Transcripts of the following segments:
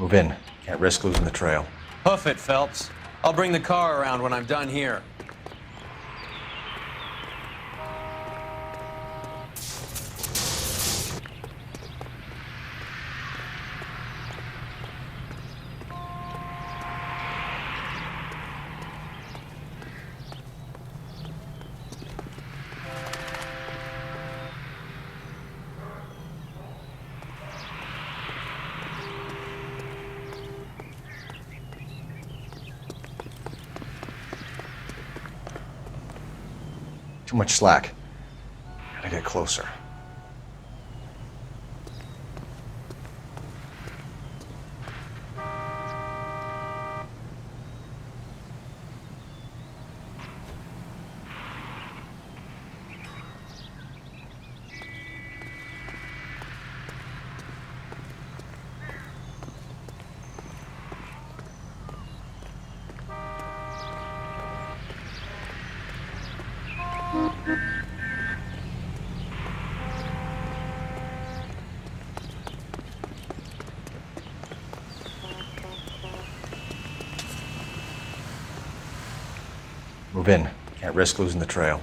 Move in. Can't risk losing the trail. Hoof it, Phelps. I'll bring the car around when I'm done here. Too much slack. Gotta get closer. Move in. Can't risk losing the trail.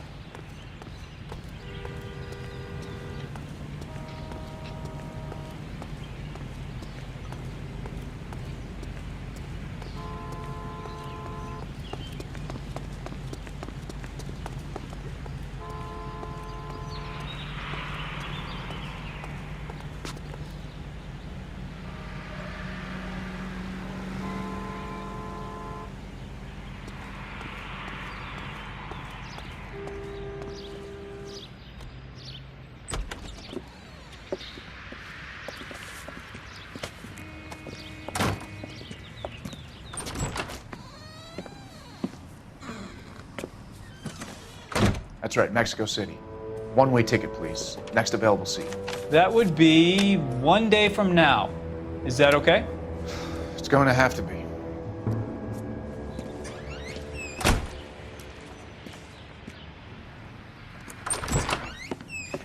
That's right, Mexico City. One-way ticket, please. Next available seat. That would be 1 day from now. Is that okay? It's going to have to be.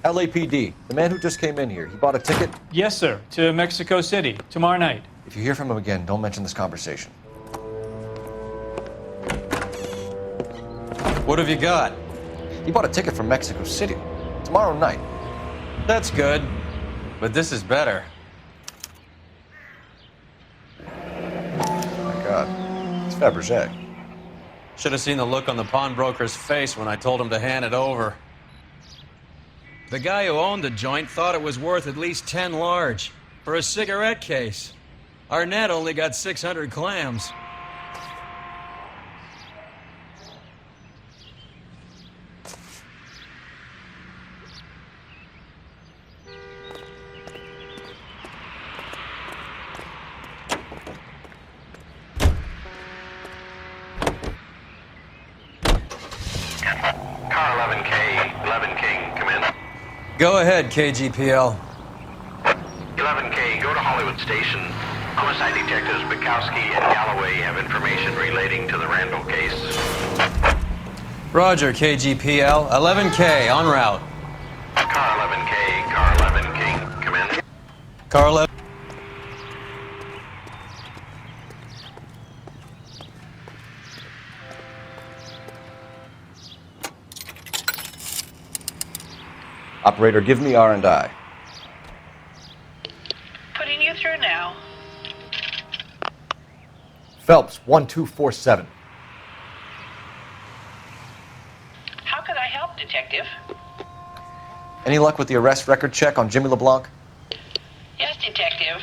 LAPD. The man who just came in here. He bought a ticket. Yes, sir. To Mexico City, tomorrow night. If you hear from him again, don't mention this conversation. What have you got? He bought a ticket from Mexico City. Tomorrow night. That's good. But this is better. My God. It's Fabergé. Should have seen the look on the pawnbroker's face when I told him to hand it over. The guy who owned the joint thought it was worth at least 10 large for a cigarette case. Arnett only got 600 clams. Car 11K, 11K, come in. Go ahead, KGPL. 11K, go to Hollywood Station. Homicide detectives Bukowski and Galloway have information relating to the Randall case. Roger, KGPL. 11K, en route. Car 11K, car 11K, come in. Car 11. Operator, give me R&I. Putting you through now. Phelps, 1247. How could I help, Detective? Any luck with the arrest record check on Jimmy LeBlanc? Yes, Detective.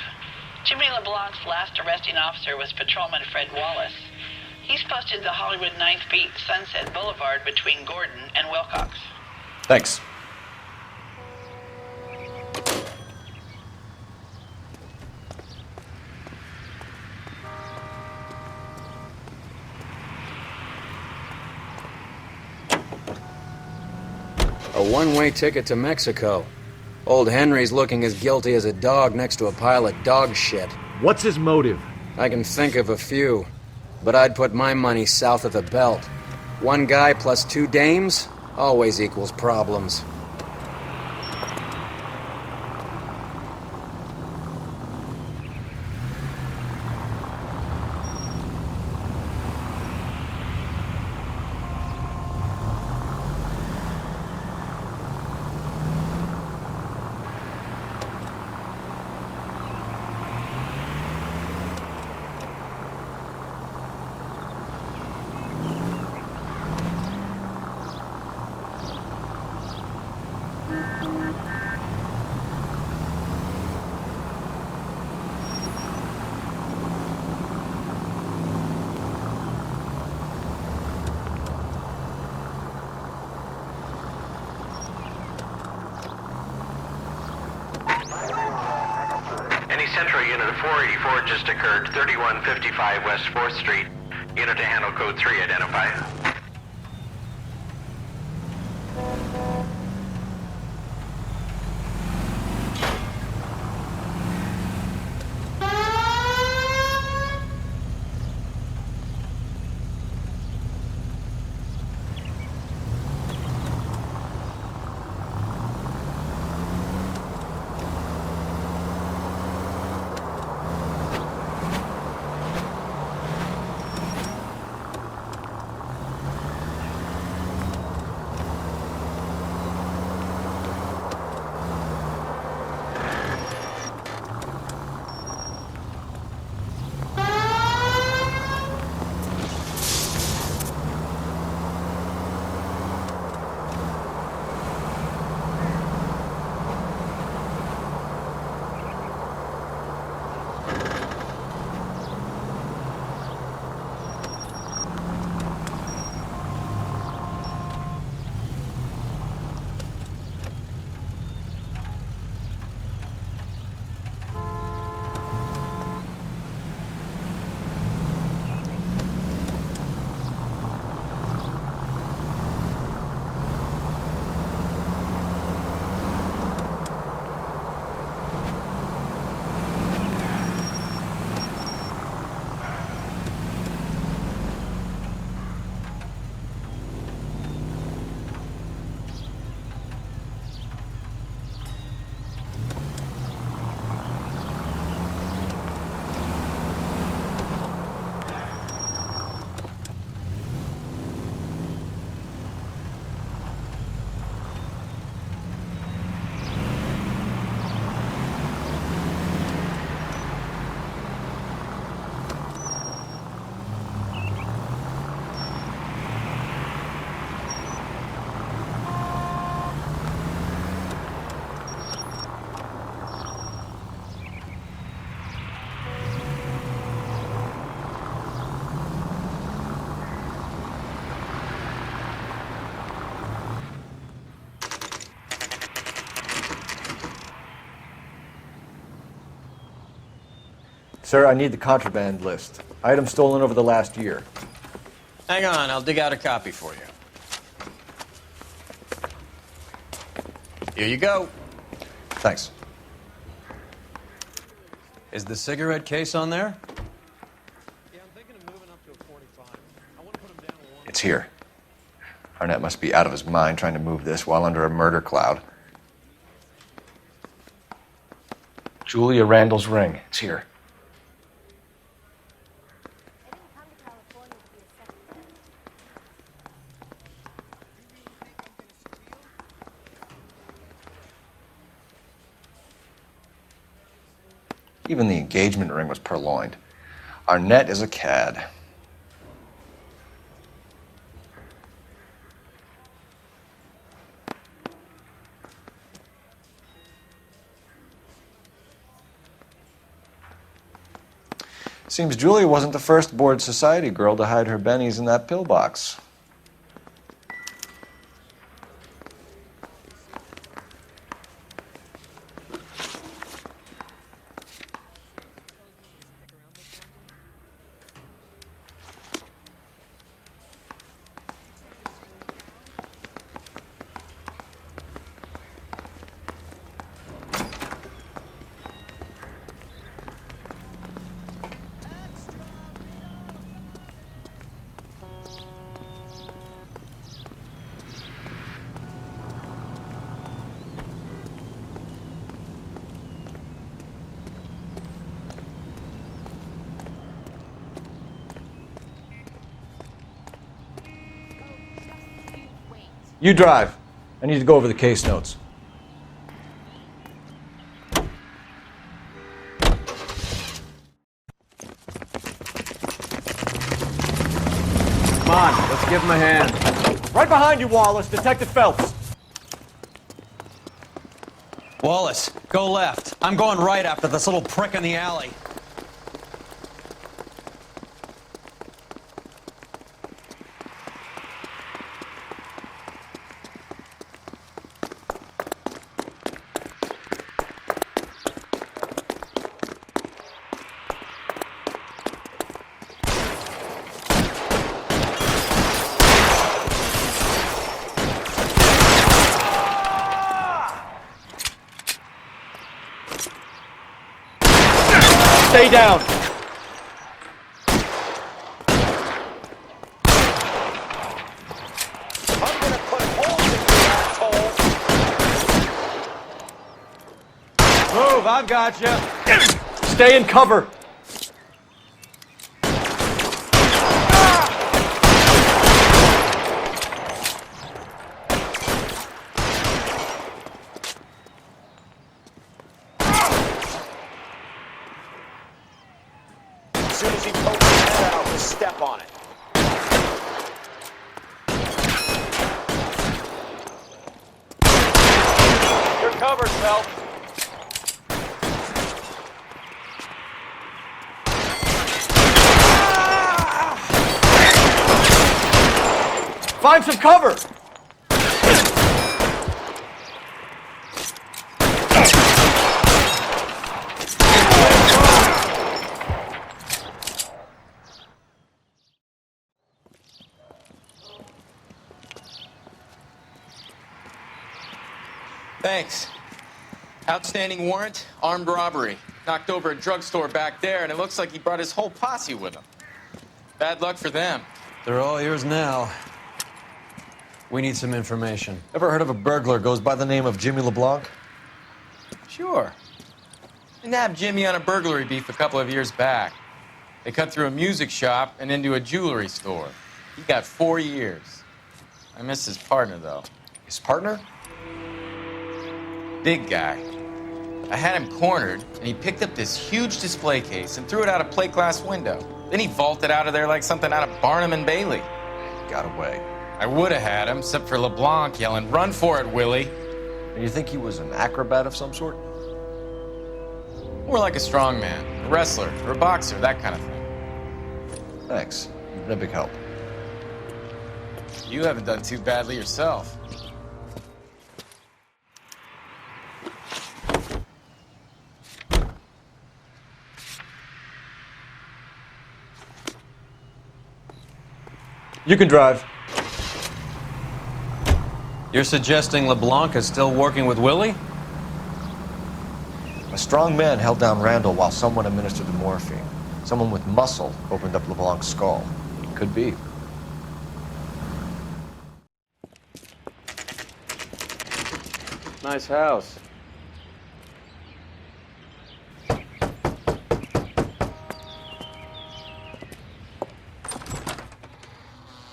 Jimmy LeBlanc's last arresting officer was Patrolman Fred Wallace. He's posted the Hollywood 9th Beat Sunset Boulevard between Gordon and Wilcox. Thanks. A one-way ticket to Mexico. Old Henry's looking as guilty as a dog next to a pile of dog shit. What's his motive? I can think of a few, but I'd put my money south of the belt. One guy plus two dames always equals problems. Central Unit of 484 just occurred, 3155 West 4th Street. Unit to handle code 3, identify. Sir, I need the contraband list. Items stolen over the last year. Hang on, I'll dig out a copy for you. Here you go. Thanks. Is the cigarette case on there? Yeah, I'm thinking of moving up to a 45. I want to put him down to one. It's here. Arnett must be out of his mind trying to move this while under a murder cloud. Julia Randall's ring. It's here. Even the engagement ring was purloined. Arnett is a cad. Seems Julia wasn't the first bored society girl to hide her bennies in that pillbox. You drive. I need to go over the case notes. Come on, let's give him a hand. Right behind you, Wallace. Detective Phelps. Wallace, go left. I'm going right after this little prick in the alley. Stay down. I'm gonna put holes in you, asshole! Move, I've got you. Stay in cover. As soon as he pokes his head out, just step on it. You're covered, Phelps. Find some cover. Thanks. Outstanding warrant, armed robbery. Knocked over a drugstore back there, and it looks like he brought his whole posse with him. Bad luck for them. They're all yours now. We need some information. Ever heard of a burglar goes by the name of Jimmy LeBlanc? Sure. They nabbed Jimmy on a burglary beef a couple of years back. They cut through a music shop and into a jewelry store. He got 4 years. I miss his partner, though. His partner? Big guy. I had him cornered, and he picked up this huge display case and threw it out a plate glass window. Then he vaulted out of there like something out of Barnum and Bailey. Got away. I would have had him, except for LeBlanc yelling, "Run for it, Willie!" And you think he was an acrobat of some sort? More like a strongman, a wrestler, or a boxer, that kind of thing. Thanks. You've been a big help. You haven't done too badly yourself. You can drive. You're suggesting LeBlanc is still working with Willie? A strong man held down Randall while someone administered the morphine. Someone with muscle opened up LeBlanc's skull. Could be. Nice house.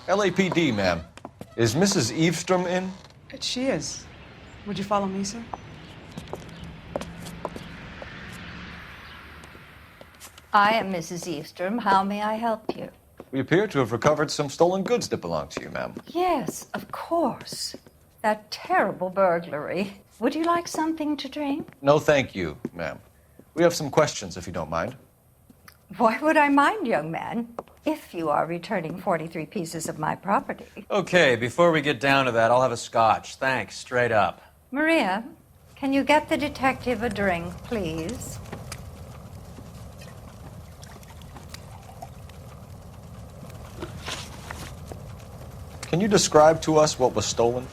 LAPD, ma'am. Is Mrs. Eavestrom in? She is. Would you follow me, sir? I am Mrs. Eavestrom. How may I help you? We appear to have recovered some stolen goods that belong to you, ma'am. Yes, of course. That terrible burglary. Would you like something to drink? No, thank you, ma'am. We have some questions, if you don't mind. Why would I mind, young man, if you are returning 43 pieces of my property? Okay, before we get down to that, I'll have a scotch. Thanks, straight up. Maria, can you get the detective a drink, please? Can you describe to us what was stolen?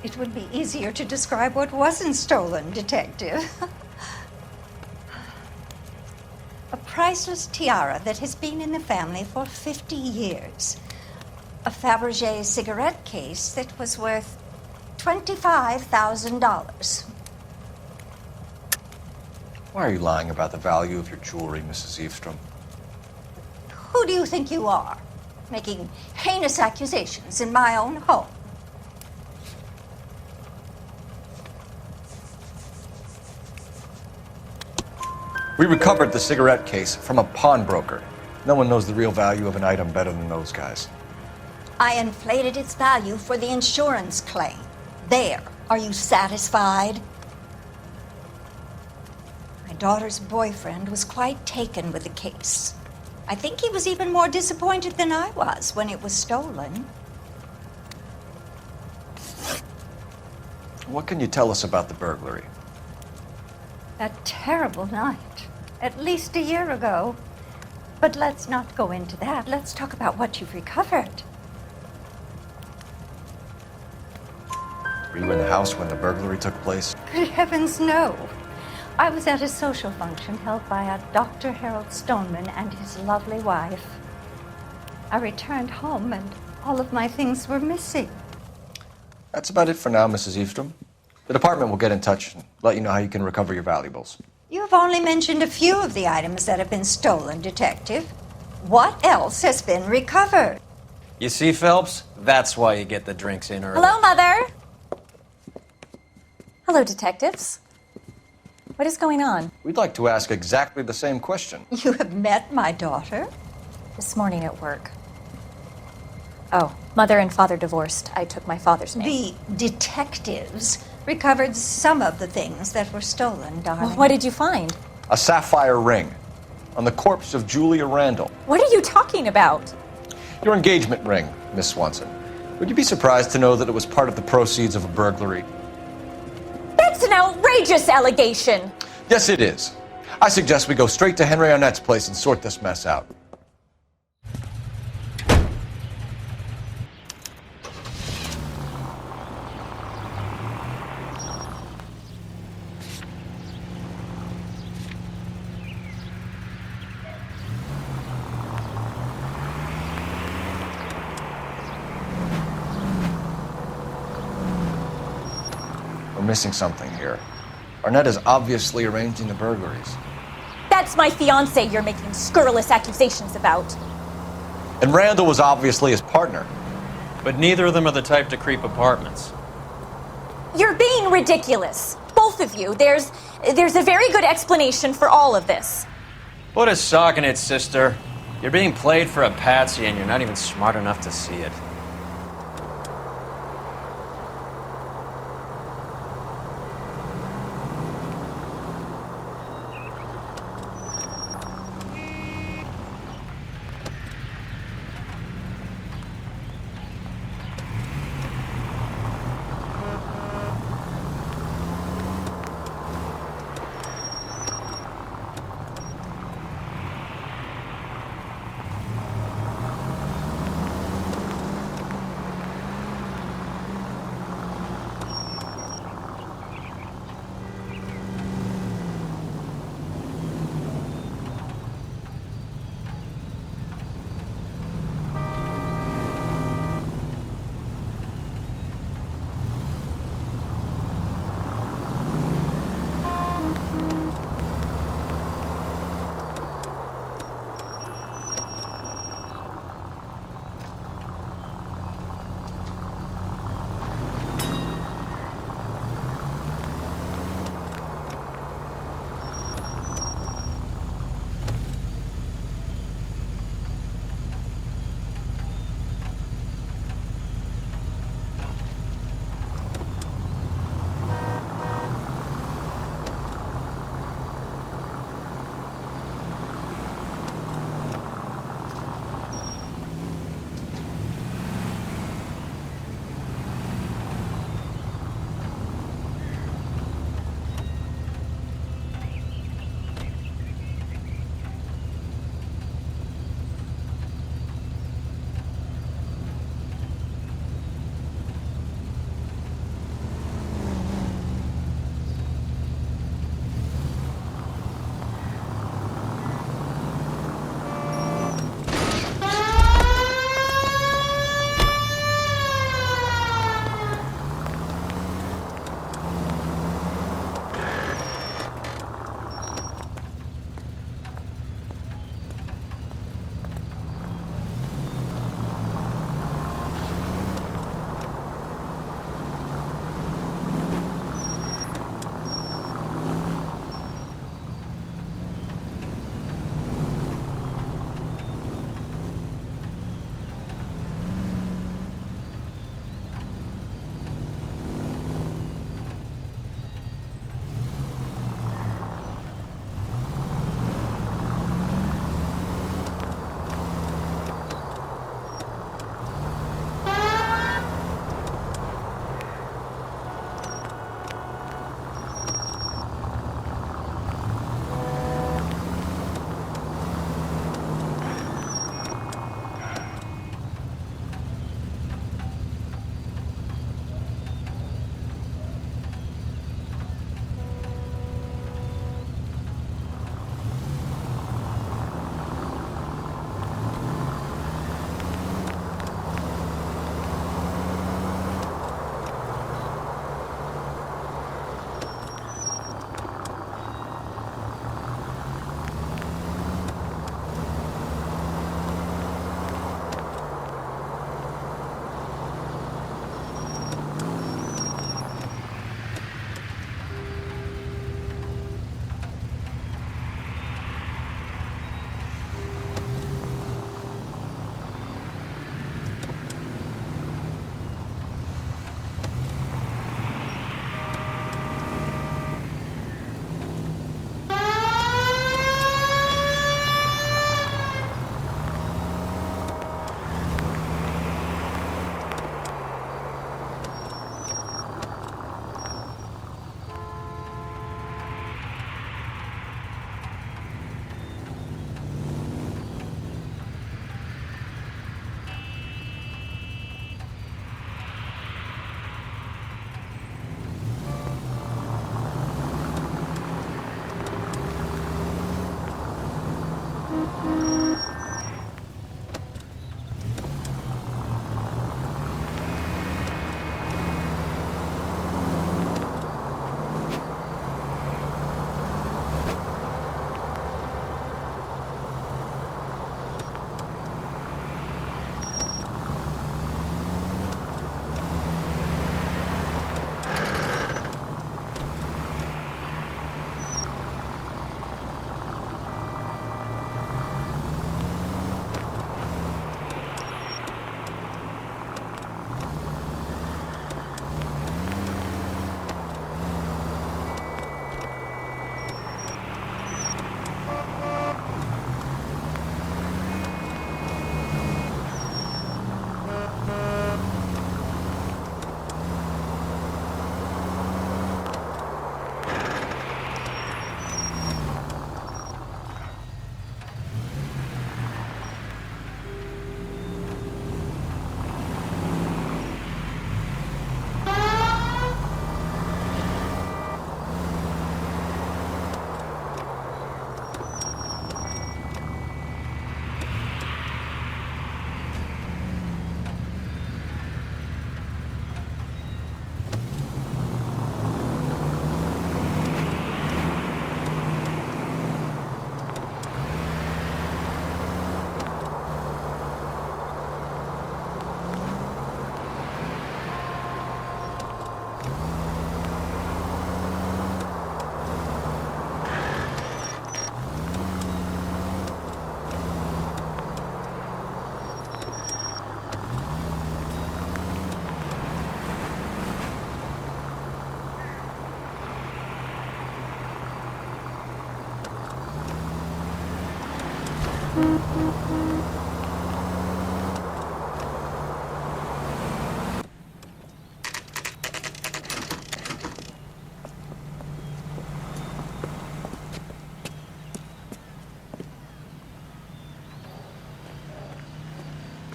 It would be easier to describe what wasn't stolen, detective. A priceless tiara that has been in the family for 50 years. A Fabergé cigarette case that was worth $25,000. Why are you lying about the value of your jewelry, Mrs. Eavestrom? Who do you think you are, making heinous accusations in my own home? We recovered the cigarette case from a pawnbroker. No one knows the real value of an item better than those guys. I inflated its value for the insurance claim. There. Are you satisfied? My daughter's boyfriend was quite taken with the case. I think he was even more disappointed than I was when it was stolen. What can you tell us about the burglary? That terrible night. At least a year ago. But let's not go into that. Let's talk about what you've recovered. Were you in the house when the burglary took place? Good heavens, no. I was at a social function held by a Dr. Harold Stoneman and his lovely wife. I returned home and all of my things were missing. That's about it for now, Mrs. Eastrom. The department will get in touch and let you know how you can recover your valuables. You have only mentioned a few of the items that have been stolen, Detective. What else has been recovered? You see, Phelps? That's why you get the drinks in early. Hello, Mother. Hello, detectives. What is going on? We'd like to ask exactly the same question. You have met my daughter? This morning at work. Oh, Mother and Father divorced. I took my father's name. The detectives recovered some of the things that were stolen, darling. Well, what did you find? A sapphire ring on the corpse of Julia Randall. What are you talking about? Your engagement ring, Miss Swanson. Would you be surprised to know that it was part of the proceeds of a burglary? That's an outrageous allegation! Yes, it is. I suggest we go straight to Henry Arnett's place and sort this mess out. We're missing something here. Arnett is obviously arranging the burglaries. That's my fiancé you're making scurrilous accusations about. And Randall was obviously his partner. But neither of them are the type to creep apartments. You're being ridiculous. Both of you. There's a very good explanation for all of this. Put a sock in it, sister. You're being played for a patsy and you're not even smart enough to see it.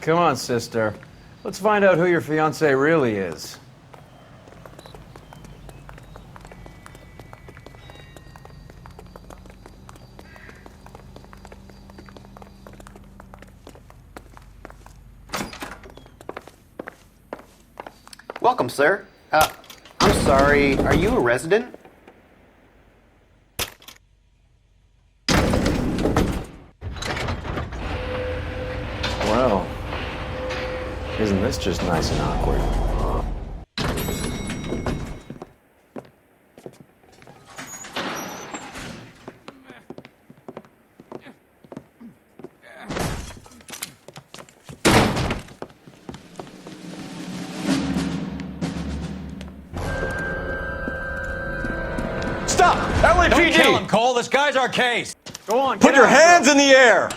Come on, sister. Let's find out who your fiancé really is. Welcome, sir. I'm sorry, are you a resident? Well, isn't this just nice and awkward? Stop! Don't kill LAPD! him, Cole. This guy's our case. Go on, Put get your after hands him. in the air!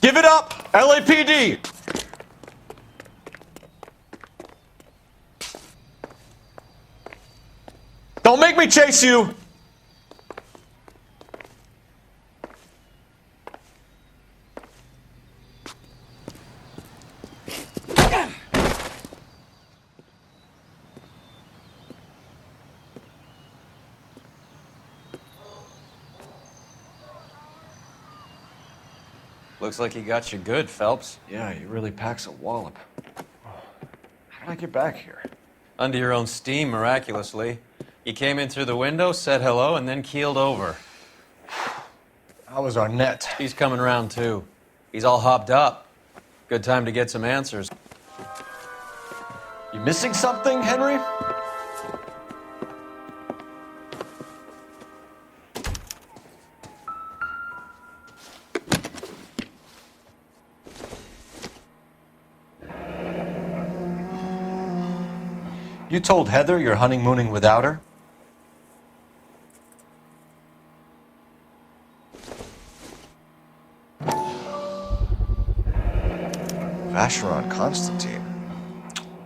Give it up! LAPD! Don't make me chase you! Looks like he got you good, Phelps. Yeah, he really packs a wallop. How did I get back here? Under your own steam, miraculously. You came in through the window, said hello, and then keeled over. How was our net? He's coming round, too. He's all hopped up. Good time to get some answers. You missing something, Henry? You told Heather you're honeymooning without her? Vacheron Constantine.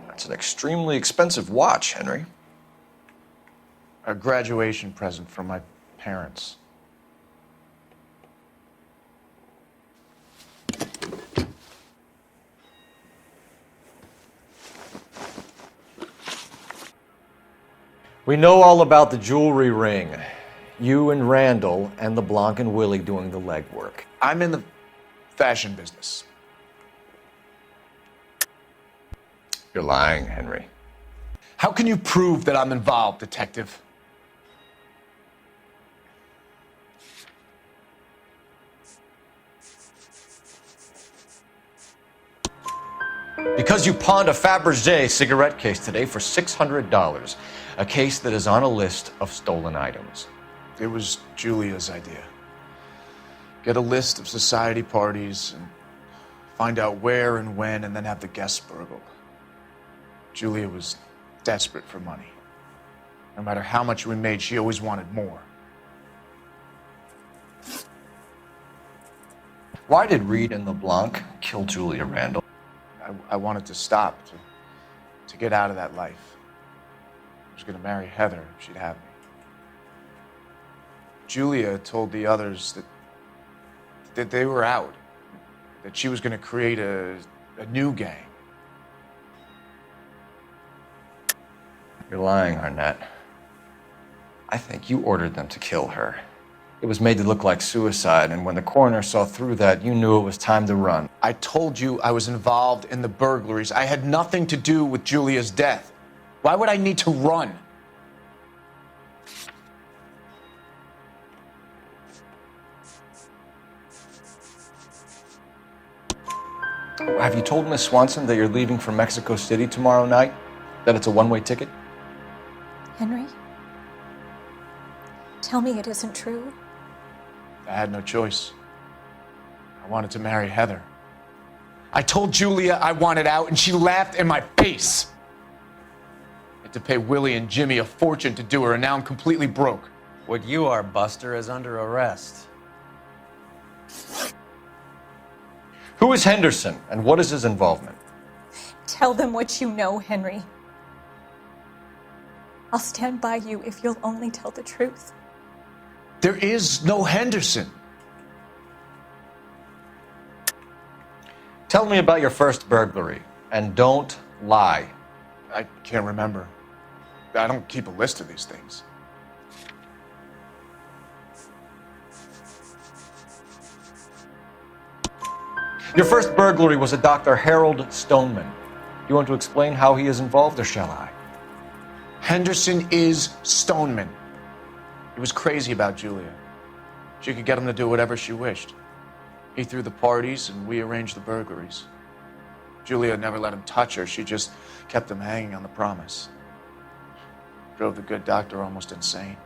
That's an extremely expensive watch, Henry. A graduation present from my parents. We know all about the jewelry ring. You and Randall and LeBlanc and Willie doing the legwork. I'm in the fashion business. You're lying, Henry. How can you prove that I'm involved, detective? Because you pawned a Fabergé cigarette case today for $600. A case that is on a list of stolen items. It was Julia's idea. Get a list of society parties and find out where and when and then have the guests burgled. Julia was desperate for money. No matter how much we made, she always wanted more. Why did Reed and LeBlanc kill Julia Randall? I wanted to stop, to get out of that life. I was going to marry Heather if she'd have me. Julia told the others that they were out, that she was going to create a new gang. You're lying, Arnett. I think you ordered them to kill her. It was made to look like suicide, and when the coroner saw through that, you knew it was time to run. I told you I was involved in the burglaries. I had nothing to do with Julia's death. Why would I need to run? Have you told Miss Swanson that you're leaving for Mexico City tomorrow night? That it's a one-way ticket? Henry? Tell me it isn't true. I had no choice. I wanted to marry Heather. I told Julia I wanted out, and she laughed in my face. I had to pay Willie and Jimmy a fortune to do her, and now I'm completely broke. What you are, Buster, is under arrest. Who is Henderson, and what is his involvement? Tell them what you know, Henry. I'll stand by you if you'll only tell the truth. There is no Henderson. Tell me about your first burglary, and don't lie. I can't remember. I don't keep a list of these things. Your first burglary was a Dr. Harold Stoneman. You want to explain how he is involved, or shall I? Henderson is Stoneman. He was crazy about Julia. She could get him to do whatever she wished. He threw the parties, and we arranged the burglaries. Julia never let him touch her. She just kept him hanging on the promise. Drove the good doctor almost insane.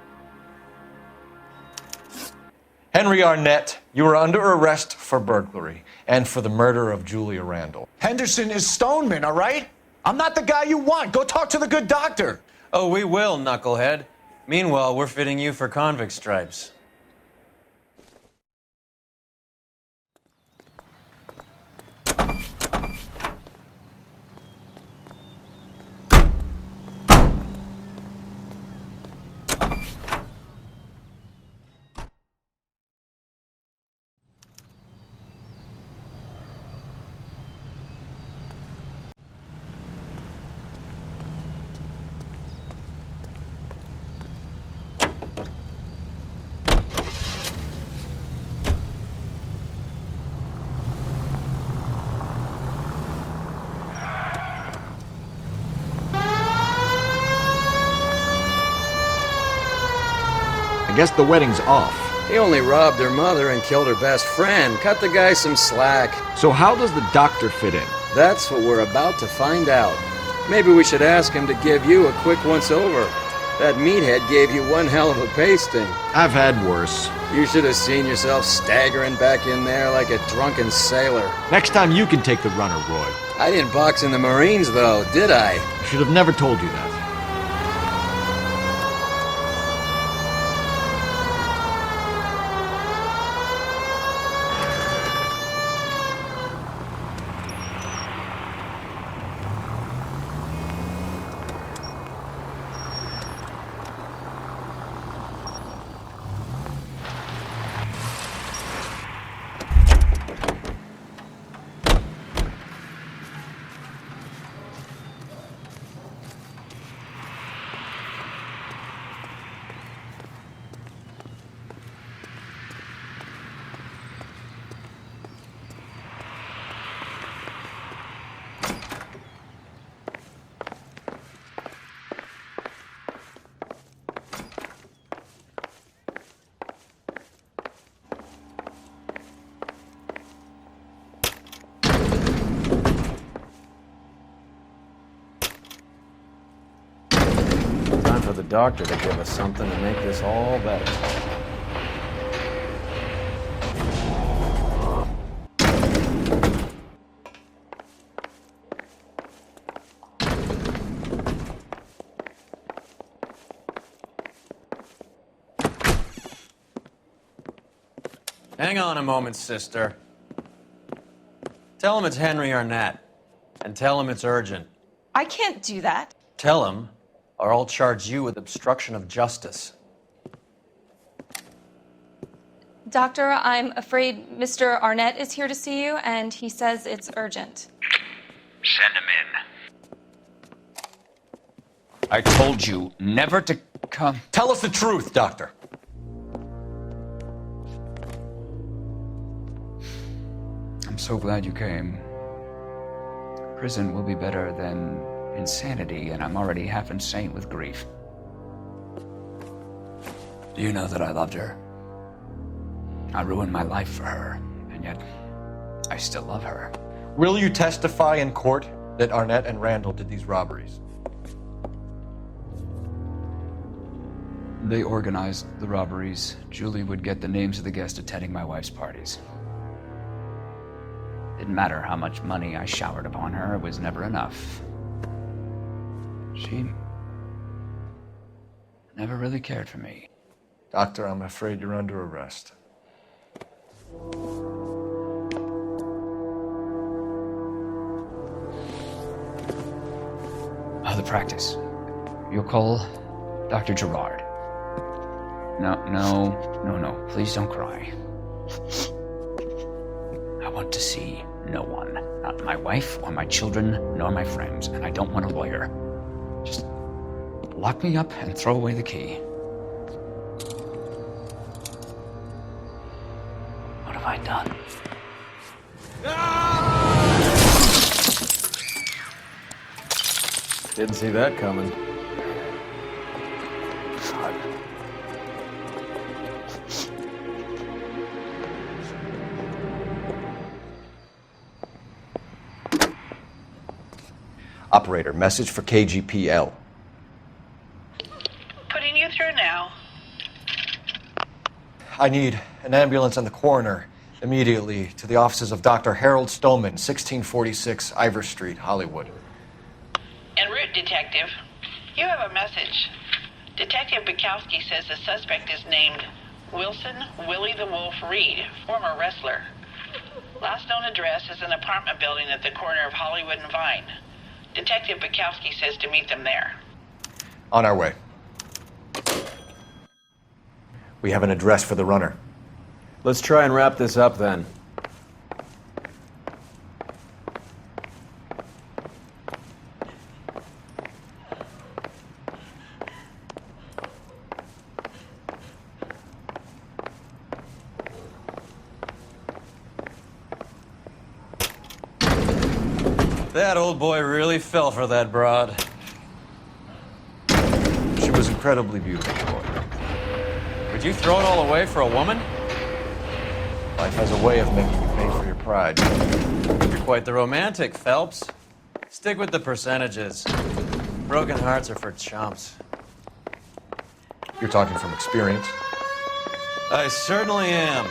Henry Arnett, you are under arrest for burglary and for the murder of Julia Randall. Henderson is Stoneman, all right? I'm not the guy you want. Go talk to the good doctor. Oh, we will, knucklehead. Meanwhile, we're fitting you for convict stripes. I guess the wedding's off. He only robbed her mother and killed her best friend. Cut the guy some slack. So how does the doctor fit in? That's what we're about to find out. Maybe we should ask him to give you a quick once-over. That meathead gave you one hell of a pasting. I've had worse. You should have seen yourself staggering back in there like a drunken sailor. Next time you can take the runner, Roy. I didn't box in the Marines, though, did I? I should have never told you that. doctor to give us something to make this all better. Hang on a moment, sister. Tell him it's Henry Arnett, and tell him it's urgent. I can't do that. Tell him, or I'll charge you with obstruction of justice. Doctor, I'm afraid Mr. Arnett is here to see you, and he says it's urgent. Send him in. I told you never to come. Tell us the truth, Doctor. I'm so glad you came. Prison will be better than insanity, and I'm already half insane with grief. Do you know that I loved her? I ruined my life for her, and yet I still love her. Will you testify in court that Arnett and Randall did these robberies? They organized the robberies. Julie would get the names of the guests attending my wife's parties. Didn't matter how much money I showered upon her, it was never enough. She never really cared for me. Doctor, I'm afraid you're under arrest. Oh, the practice. You'll call Dr. Gerard. No. Please don't cry. I want to see no one. Not my wife or my children, nor my friends. And I don't want a lawyer. Just lock me up and throw away the key. What have I done? Didn't see that coming. God. Operator, message for KGPL. Putting you through now. I need an ambulance and the coroner immediately to the offices of Dr. Harold Stoneman, 1646 Ivor Street, Hollywood. En route, Detective. You have a message. Detective Bukowski says the suspect is named Wilson Willie the Wolf Reed, former wrestler. Last known address is an apartment building at the corner of Hollywood and Vine. Detective Bukowski says to meet them there. On our way. We have an address for the runner. Let's try and wrap this up then. That old boy really fell for that broad. She was incredibly beautiful. Would you throw it all away for a woman? Life has a way of making you pay for your pride. You're quite the romantic, Phelps. Stick with the percentages. Broken hearts are for chumps. You're talking from experience. I certainly am.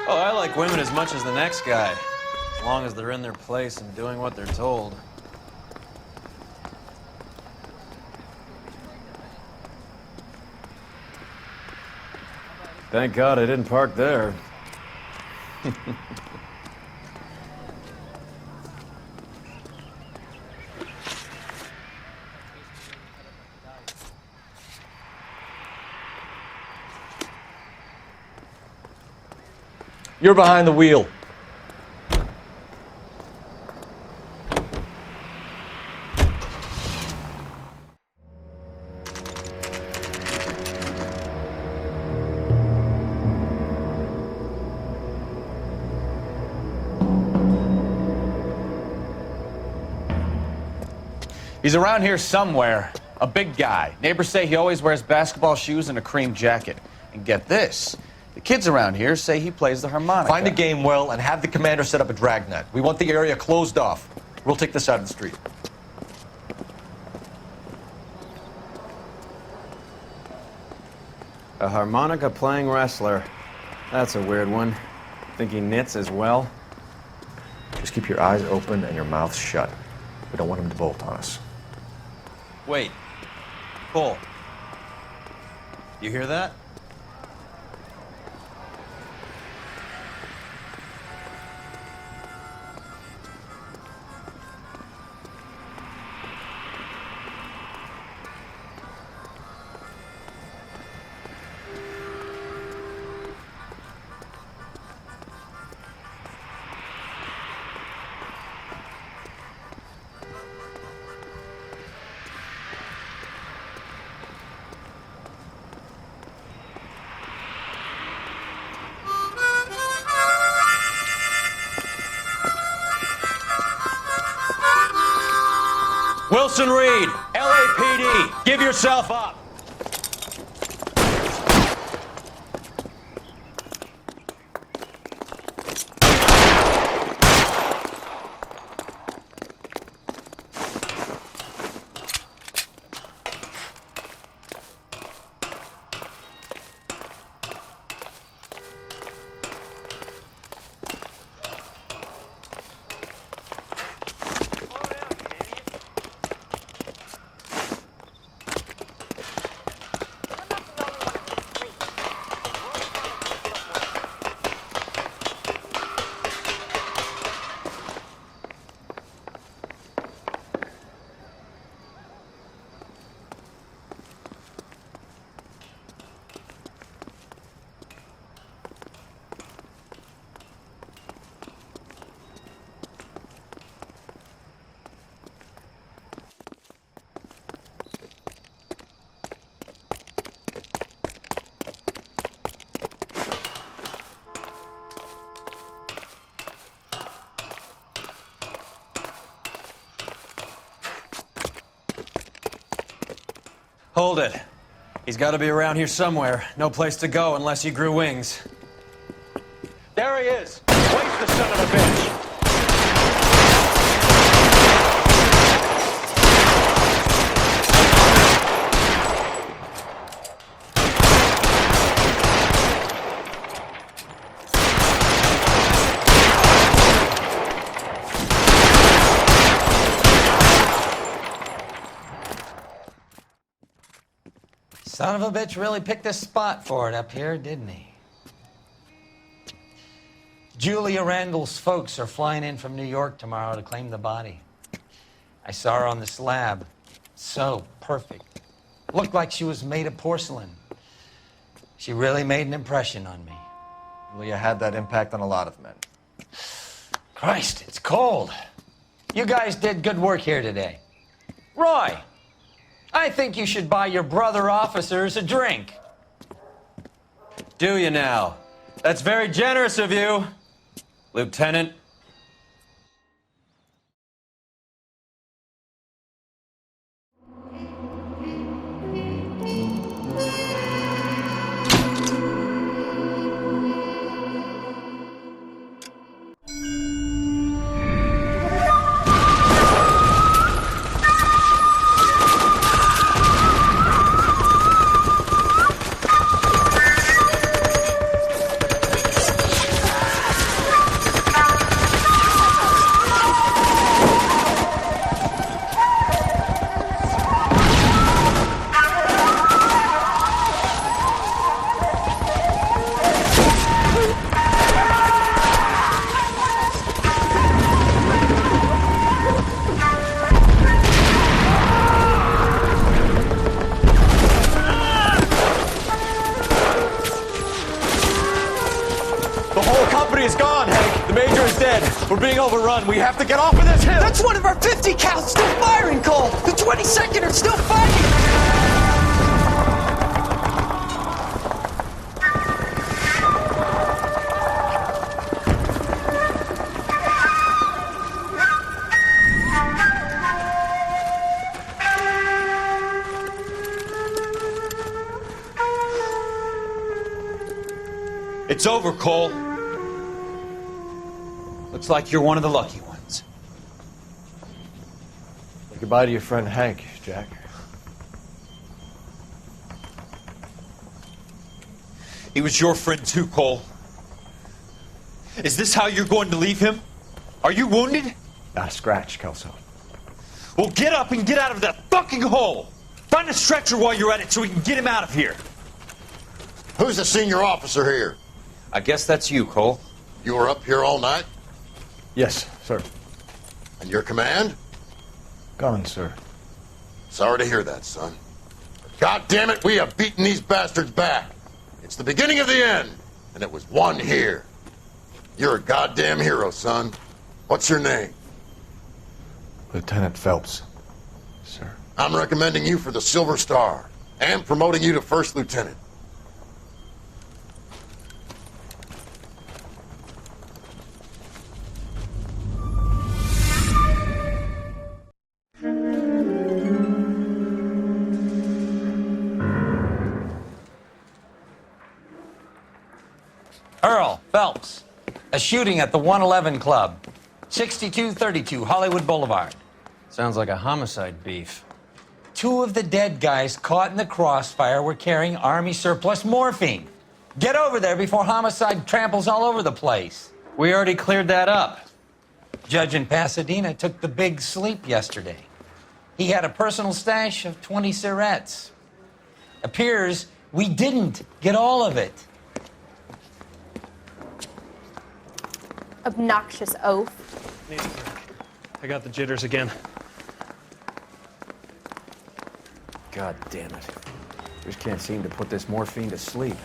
Oh, I like women as much as the next guy. As long as they're in their place and doing what they're told. Thank God I didn't park there. You're behind the wheel. He's around here somewhere. A big guy. Neighbors say he always wears basketball shoes and a cream jacket. And get this, the kids around here say he plays the harmonica. Find the game well and have the commander set up a dragnet. We want the area closed off. We'll take this side of the street. A harmonica-playing wrestler. That's a weird one. Think he knits as well? Just keep your eyes open and your mouth shut. We don't want him to bolt on us. Wait. Cole. You hear that? Wilson Reed, LAPD, give yourself up. Hold it. He's got to be around here somewhere. No place to go unless he grew wings. There he is. Place the son of a bitch. Son of a bitch really picked a spot for it up here, didn't he? Julia Randall's folks are flying in from New York tomorrow to claim the body. I saw her on the slab. So perfect. Looked like she was made of porcelain. She really made an impression on me. Julia had that impact on a lot of men. Christ, it's cold. You guys did good work here today. Roy, I think you should buy your brother officers a drink. Do you now? That's very generous of you, Lieutenant. We're being overrun. We have to get off of this hill. That's one of our 50 cows still firing, Cole. The 22nd are still fighting. It's over, Cole. Looks like you're one of the lucky ones. Say goodbye to your friend Hank, Jack. He was your friend too, Cole. Is this how you're going to leave him? Are you wounded? Scratch, Kelso. Well, get up and get out of that fucking hole! Find a stretcher while you're at it so we can get him out of here. Who's the senior officer here? I guess that's you, Cole. You were up here all night? Yes, sir. And your command? Gone, sir. Sorry to hear that, son. God damn it, we have beaten these bastards back. It's the beginning of the end, and it was one here. You're a goddamn hero, son. What's your name? Lieutenant Phelps, sir. I'm recommending you for the Silver Star, and promoting you to First Lieutenant. Earl Phelps, a shooting at the 111 Club, 6232 Hollywood Boulevard. Sounds like a homicide beef. 2 of the dead guys caught in the crossfire were carrying Army surplus morphine. Get over there before homicide tramples all over the place. We already cleared that up. Judge in Pasadena took the big sleep yesterday. He had a personal stash of 20 cigarettes. Appears we didn't get all of it. Obnoxious oaf. I got the jitters again. God damn it. Just can't seem to put this morphine to sleep.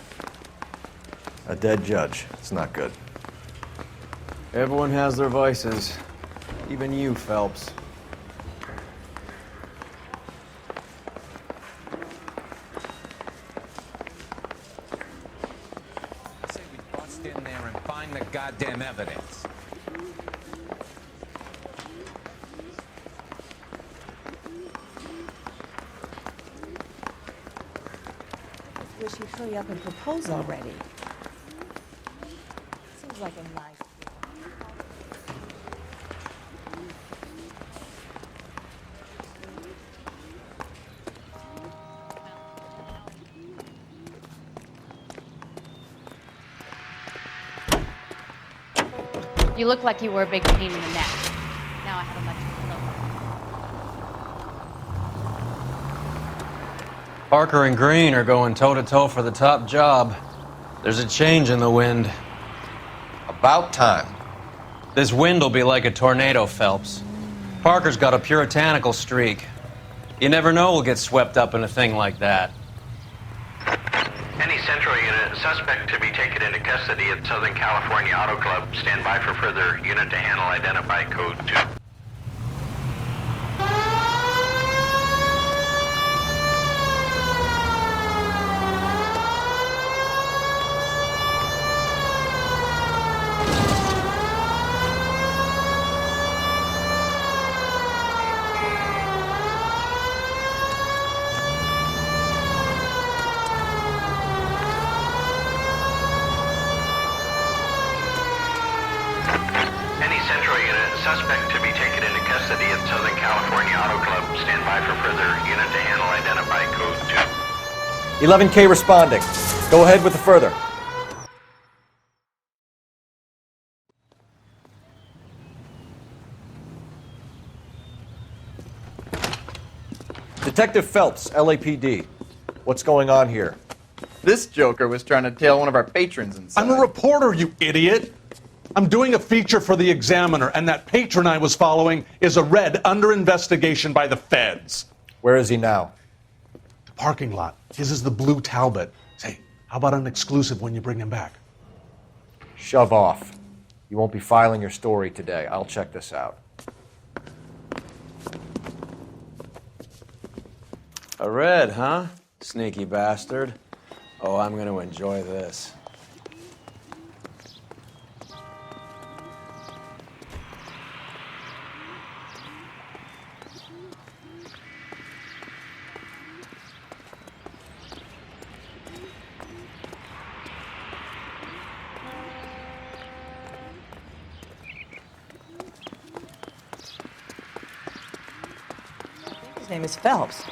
A dead judge. It's not good. Everyone has their vices. Even you, Phelps. I say we bust in there and find the goddamn evidence. Wish you'd hurry up and propose already. Seems like a nice. You look like you were a big pain in the neck. Now I have a much lower. Parker and Green are going toe-to-toe for the top job. There's a change in the wind. About time. This wind will be like a tornado, Phelps. Parker's got a puritanical streak. You never know we'll get swept up in a thing like that. Any Central unit, suspect to be taken into custody at Southern California Auto Club. Stand by for further unit to handle. Identify code 2. Suspect to be taken into custody at Southern California Auto Club. Stand by for further unit to handle. Identify code 2. 11K responding. Go ahead with the further. Detective Phelps, LAPD. What's going on here? This joker was trying to tail one of our patrons inside. I'm a reporter, you idiot! I'm doing a feature for the Examiner, and that patron I was following is a red under investigation by the feds. Where is he now? The parking lot. His is the blue Talbot. Say, how about an exclusive when you bring him back? Shove off. You won't be filing your story today. I'll check this out. A red, huh? Sneaky bastard. Oh, I'm gonna enjoy this. His name is Phelps.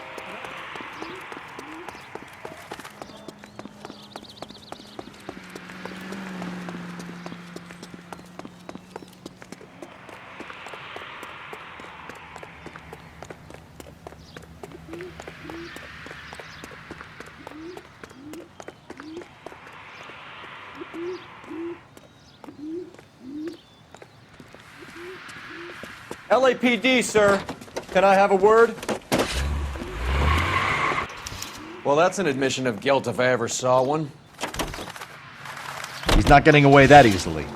LAPD, sir. Can I have a word? Well, that's an admission of guilt if I ever saw one. He's not getting away that easily.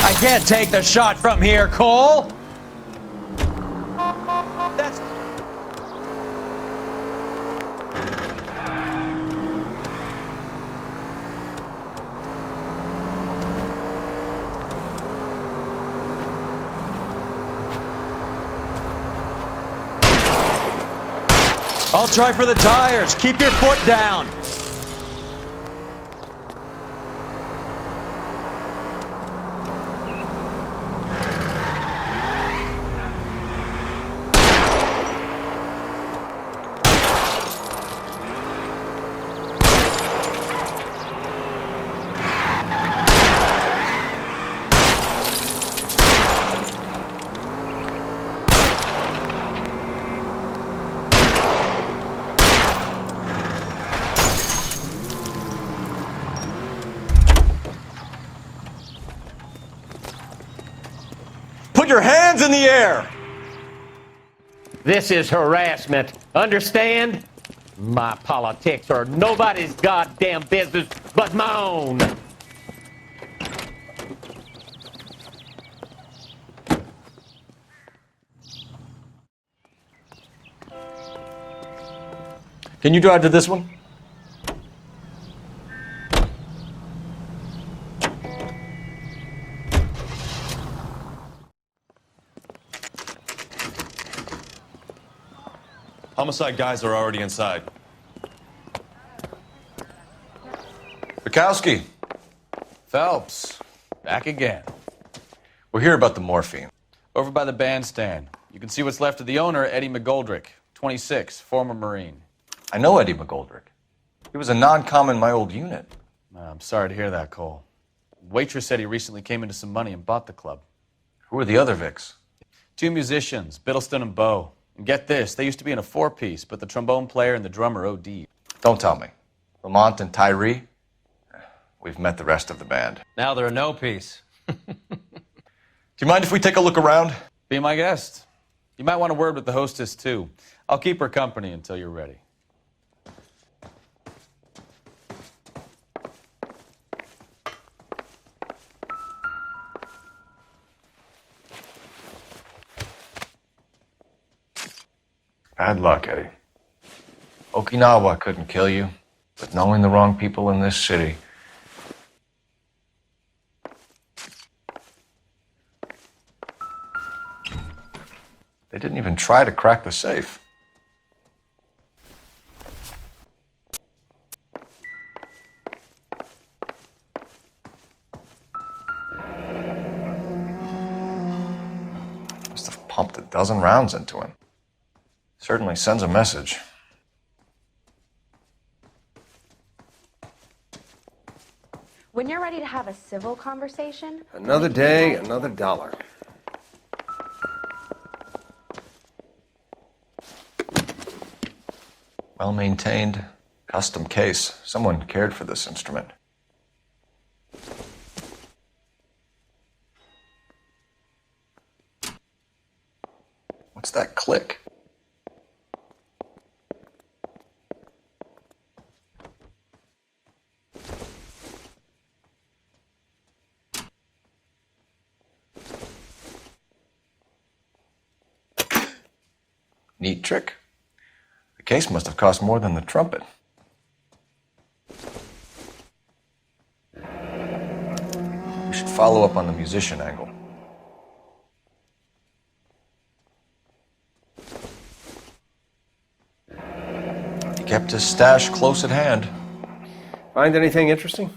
I can't take the shot from here, Cole! That's... I'll try for the tires. Keep your foot down. Put your hands in the air! This is harassment. Understand? My politics are nobody's goddamn business but my own. Can you drive to this one? Homicide guys are already inside. Bukowski. Phelps, back again. We're here about the morphine. Over by the bandstand. You can see what's left of the owner, Eddie McGoldrick, 26, former Marine. I know Eddie McGoldrick. He was a non-com in my old unit. I'm sorry to hear that, Cole. Waitress said he recently came into some money and bought the club. Who are the other Vics? 2 musicians, Biddleston and Bowe. And get this, they used to be in a 4-piece, but the trombone player and the drummer OD'd. Don't tell me. Lamont and Tyree? We've met the rest of the band. Now they're a no-piece. Do you mind if we take a look around? Be my guest. You might want a word with the hostess, too. I'll keep her company until you're ready. Bad luck, Eddie. Okinawa couldn't kill you, but knowing the wrong people in this city... They didn't even try to crack the safe. Must have pumped a dozen rounds into him. Certainly sends a message. When you're ready to have a civil conversation... Another day, another dollar. Well-maintained, custom case. Someone cared for this instrument. What's that click? Neat trick. The case must have cost more than the trumpet. We should follow up on the musician angle. He kept his stash close at hand. Find anything interesting?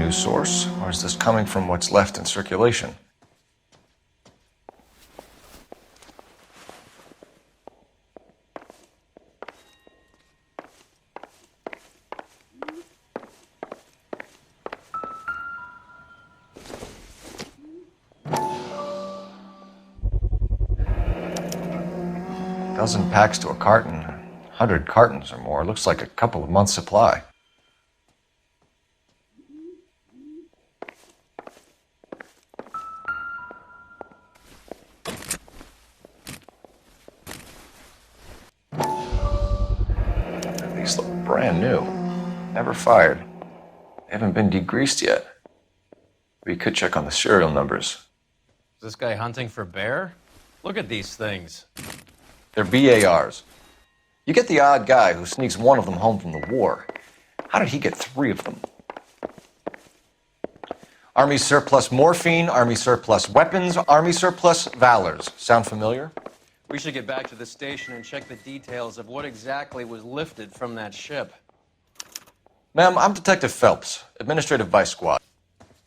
news source, or is this coming from what's left in circulation? Dozen packs to a carton, 100 cartons or more. Looks like a couple of months' supply. These look brand new. Never fired. They haven't been degreased yet. We could check on the serial numbers. Is this guy hunting for bear? Look at these things. They're BARs. You get the odd guy who sneaks one of them home from the war. How did he get 3 of them? Army surplus morphine, Army surplus weapons, Army surplus valors. Sound familiar? We should get back to the station and check the details of what exactly was lifted from that ship. Ma'am, I'm Detective Phelps, Administrative Vice Squad.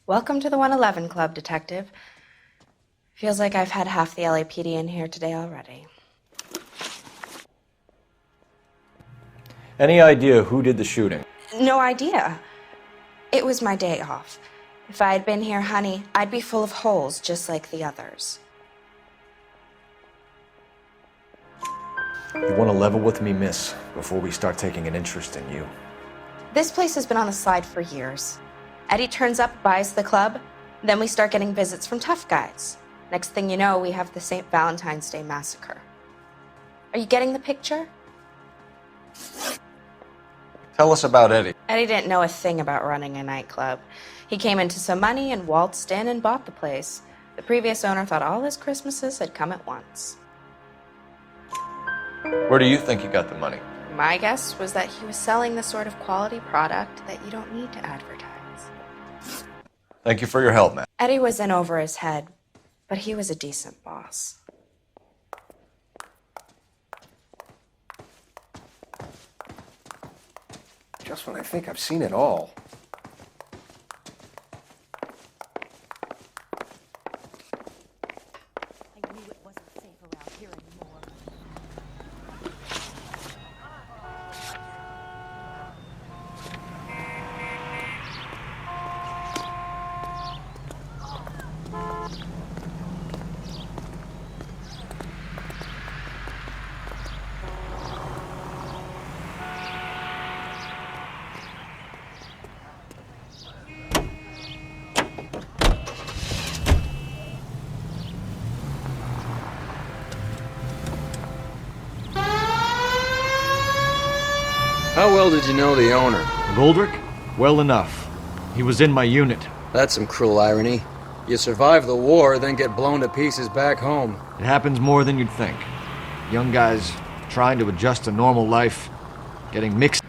Welcome to the 111 Club, Detective. Feels like I've had half the LAPD in here today already. Any idea who did the shooting? No idea. It was my day off. If I had been here, honey, I'd be full of holes just like the others. You want to level with me, miss, before we start taking an interest in you. This place has been on the slide for years. Eddie turns up, buys the club, then we start getting visits from tough guys. Next thing you know, we have the St. Valentine's Day massacre. Are you getting the picture? Tell us about Eddie. Eddie didn't know a thing about running a nightclub. He came into some money and waltzed in and bought the place. The previous owner thought all his Christmases had come at once. Where do you think he got the money? My guess was that he was selling the sort of quality product that you don't need to advertise. Thank you for your help, man. Eddie was in over his head, but he was a decent boss. Just when I think I've seen it all. How well did you know the owner? Goldrick? Well enough. He was in my unit. That's some cruel irony. You survive the war, then get blown to pieces back home. It happens more than you'd think. Young guys trying to adjust to normal life, getting mixed